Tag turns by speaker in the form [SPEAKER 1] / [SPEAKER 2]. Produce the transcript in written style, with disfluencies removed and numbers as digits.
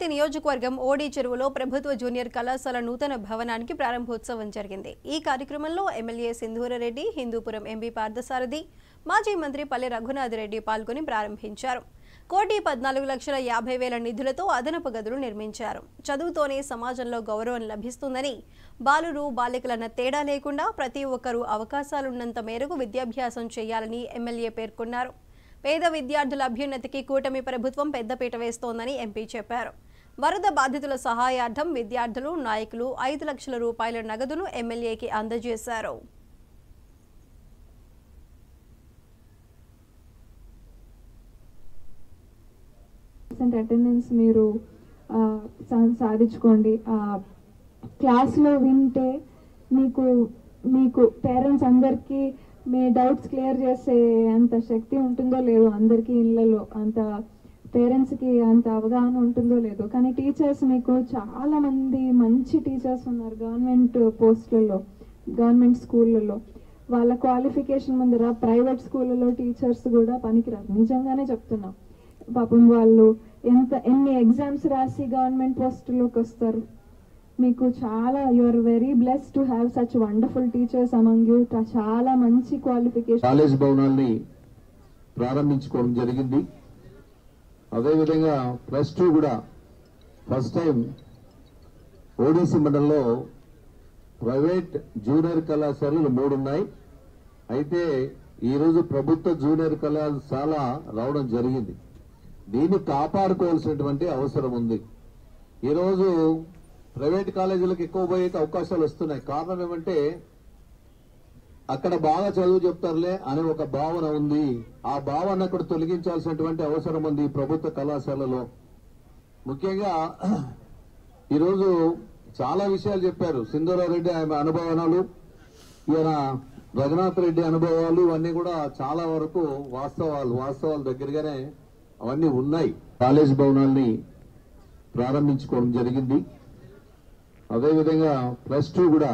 [SPEAKER 1] వనపర్తి నియోజకవర్గం ఓడి చెరువులో ప్రభుత్వ జూనియర్ కళాశాల నూతన భవనానికి ప్రారంభోత్సవం జరిగింది। ఈ కార్యక్రమంలో ఎమ్మెల్యే సింధూరారెడ్డి, హిందూపురం ఎంపీ పార్థసారథి, మాజీ మంత్రి పల్లె రఘునాథ్ రెడ్డి పాల్గొని ప్రారంభించారు। 1,14,50,000 నిధులతో అదనపు గదులు నిర్మించారు। చదువుతోనే సమాజంలో గౌరవం లభిస్తుందని, బాలురు బాలికలన్న తేడా లేకుండా ప్రతి ఒక్కరూ అవకాశాలున్నంత మేరకు విద్యాభ్యాసం చేయాలని ఎమ్మెల్యే పేర్కొన్నారు। పేద విద్యార్థుల అభ్యున్నతికి కూటమి ప్రభుత్వం పెద్దపీట వేస్తోందని ఎంపీ చెప్పారు। వరద బాధితుల సహాయార్థం విద్యార్థులు, నాయకులు 5 లక్షల రూపాయల నగదును ఎమ్మెల్యేకి అందజేశారు।
[SPEAKER 2] అటెండెన్స్ మీరు సాధించుకోండి। క్లాస్లో వింటే మీకు పేరెంట్స్ అందరికీ మీ డౌట్స్ క్లియర్ చేసే అంత శక్తి ఉంటుందో లేదో, అందరికీ ఇళ్లలో అంత పేరెంట్స్కి అంత అవగాహన ఉంటుందో లేదో, కానీ టీచర్స్ మీకు చాలా మంది మంచి టీచర్స్ ఉన్నారు గవర్నమెంట్ పోస్టులలో, గవర్నమెంట్ స్కూళ్ళలో। వాళ్ళ క్వాలిఫికేషన్ ముందర ప్రైవేట్ స్కూళ్ళలో టీచర్స్ కూడా పనికిరారు, నిజంగానే చెప్తున్నాం। పాపం వాళ్ళు ఎన్ని ఎగ్జామ్స్ రాసి గవర్నమెంట్ పోస్టులోకి వస్తారు। మీకు చాలా you are very blessed to have such wonderful teachers among you. చాలా మంచి క్వాలిఫికేషన్
[SPEAKER 3] కాలేజ్ భవనాన్ని ప్రారంభించుకోవడం జరిగింది। అదేవిధంగా +2 కూడా ఫస్ట్ టైం ఓడిసి మండలంలో ప్రైవేట్ జూనియర్ కళాశాలలు 3 ఉన్నాయి। అయితే ఈరోజు ప్రభుత్వ జూనియర్ కళాశాల రావడం జరిగింది। దీన్ని కాపాడుకోవాల్సినటువంటి అవసరం ఉంది। ఈరోజు ప్రైవేట్ కాలేజీలకు ఎక్కువ పోయే అవకాశాలు వస్తున్నాయి। కారణం ఏమంటే అక్కడ బాగా చదువు చెప్తారులే అనే ఒక భావన ఉంది। ఆ భావన అక్కడ తొలగించాల్సినటువంటి అవసరం ఉంది ప్రభుత్వ కళాశాలలో। ముఖ్యంగా ఈరోజు చాలా విషయాలు చెప్పారు సింధూరారెడ్డి, ఆమె అనుభవాలు, ఈయన రఘునాథ్ రెడ్డి అనుభవాలు, ఇవన్నీ కూడా చాలా వరకు వాస్తవాల దగ్గరగానే అవన్నీ ఉన్నాయి। కాలేజ్ భవనాల్ని ప్రారంభించుకోవడం జరిగింది। అదేవిధంగా +2 కూడా